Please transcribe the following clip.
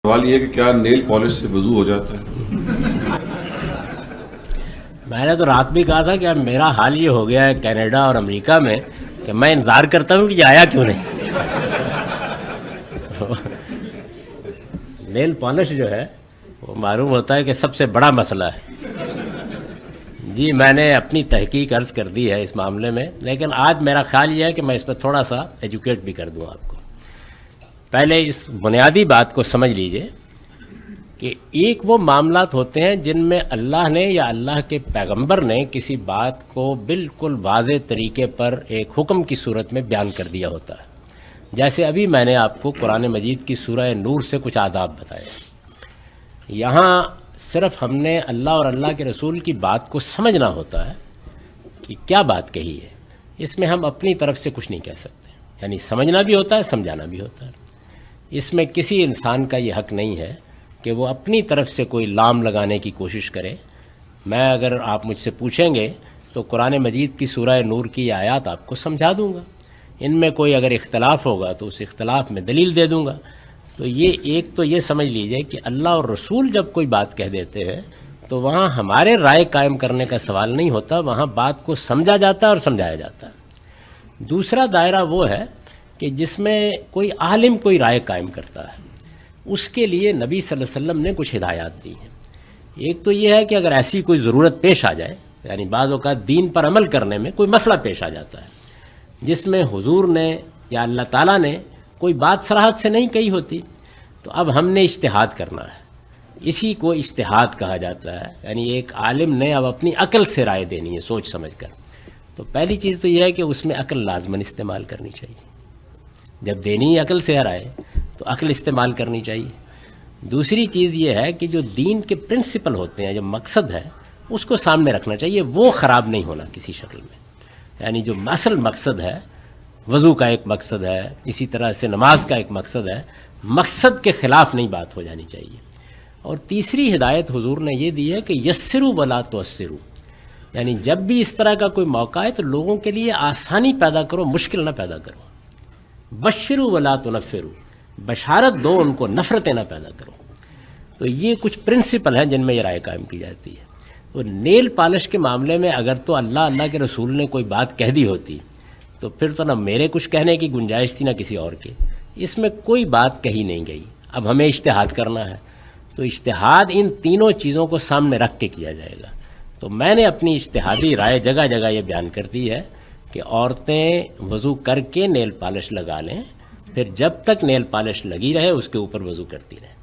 سوال یہ ہے کہ کیا نیل پالش سے وضو ہو جاتا ہے؟ میں نے تو رات بھی کہا تھا کہ اب میرا حال یہ ہو گیا ہے کینیڈا اور امریکہ میں کہ میں انتظار کرتا ہوں کہ یہ آیا کیوں نہیں. نیل پالش جو ہے وہ معلوم ہوتا ہے کہ سب سے بڑا مسئلہ ہے. جی میں نے اپنی تحقیق عرض کر دی ہے اس معاملے میں، لیکن آج میرا خیال یہ ہے کہ میں اس پہ تھوڑا سا ایجوکیٹ بھی کر دوں آپ کو. پہلے اس بنیادی بات کو سمجھ لیجئے کہ ایک وہ معاملات ہوتے ہیں جن میں اللہ نے یا اللہ کے پیغمبر نے کسی بات کو بالکل واضح طریقے پر ایک حکم کی صورت میں بیان کر دیا ہوتا ہے. جیسے ابھی میں نے آپ کو قرآن مجید کی سورہ نور سے کچھ آداب بتائے. یہاں صرف ہم نے اللہ اور اللہ کے رسول کی بات کو سمجھنا ہوتا ہے کہ کیا بات کہی ہے. اس میں ہم اپنی طرف سے کچھ نہیں کہہ سکتے، یعنی سمجھنا بھی ہوتا ہے، سمجھانا بھی ہوتا ہے. اس میں کسی انسان کا یہ حق نہیں ہے کہ وہ اپنی طرف سے کوئی لام لگانے کی کوشش کرے. میں اگر آپ مجھ سے پوچھیں گے تو قرآن مجید کی سورہ نور کی آیات آپ کو سمجھا دوں گا. ان میں کوئی اگر اختلاف ہوگا تو اس اختلاف میں دلیل دے دوں گا. تو یہ ایک تو یہ سمجھ لیجئے کہ اللہ اور رسول جب کوئی بات کہہ دیتے ہیں تو وہاں ہمارے رائے قائم کرنے کا سوال نہیں ہوتا، وہاں بات کو سمجھا جاتا ہے اور سمجھایا جاتا ہے. دوسرا دائرہ وہ ہے کہ جس میں کوئی عالم کوئی رائے قائم کرتا ہے، اس کے لیے نبی صلی اللہ علیہ وسلم نے کچھ ہدایات دی ہیں. ایک تو یہ ہے کہ اگر ایسی کوئی ضرورت پیش آ جائے، یعنی بعض اوقات دین پر عمل کرنے میں کوئی مسئلہ پیش آ جاتا ہے جس میں حضور نے یا اللہ تعالیٰ نے کوئی بات صراحت سے نہیں کہی ہوتی، تو اب ہم نے اجتہاد کرنا ہے. اسی کو اجتہاد کہا جاتا ہے، یعنی ایک عالم نے اب اپنی عقل سے رائے دینی ہے، سوچ سمجھ کر. تو پہلی چیز تو یہ ہے کہ اس میں عقل لازماً استعمال کرنی چاہیے. جب دینی عقل سے رائے تو عقل استعمال کرنی چاہیے. دوسری چیز یہ ہے کہ جو دین کے پرنسپل ہوتے ہیں، جو مقصد ہے، اس کو سامنے رکھنا چاہیے. وہ خراب نہیں ہونا کسی شکل میں. یعنی جو اصل مقصد ہے، وضو کا ایک مقصد ہے، اسی طرح سے نماز کا ایک مقصد ہے، مقصد کے خلاف نہیں بات ہو جانی چاہیے. اور تیسری ہدایت حضور نے یہ دی ہے کہ یسروا ولا تعسروا، یعنی جب بھی اس طرح کا کوئی موقع ہے تو لوگوں کے لیے آسانی پیدا کرو، مشکل نہ پیدا کرو. بشروا ولا تنفروا، بشارت دو، ان کو نفرتیں نہ پیدا کرو. تو یہ کچھ پرنسپل ہیں جن میں یہ رائے قائم کی جاتی ہے. اور نیل پالش کے معاملے میں اگر تو اللہ کے رسول نے کوئی بات کہہ دی ہوتی تو پھر تو نہ میرے کچھ کہنے کی گنجائش تھی نہ کسی اور کی. اس میں کوئی بات کہی نہیں گئی. اب ہمیں اجتہاد کرنا ہے، تو اجتہاد ان تینوں چیزوں کو سامنے رکھ کے کیا جائے گا. تو میں نے اپنی اجتہادی رائے جگہ جگہ یہ بیان کر دی ہے کہ عورتیں وضو کر کے نیل پالش لگا لیں، پھر جب تک نیل پالش لگی رہے اس کے اوپر وضو کرتی رہیں.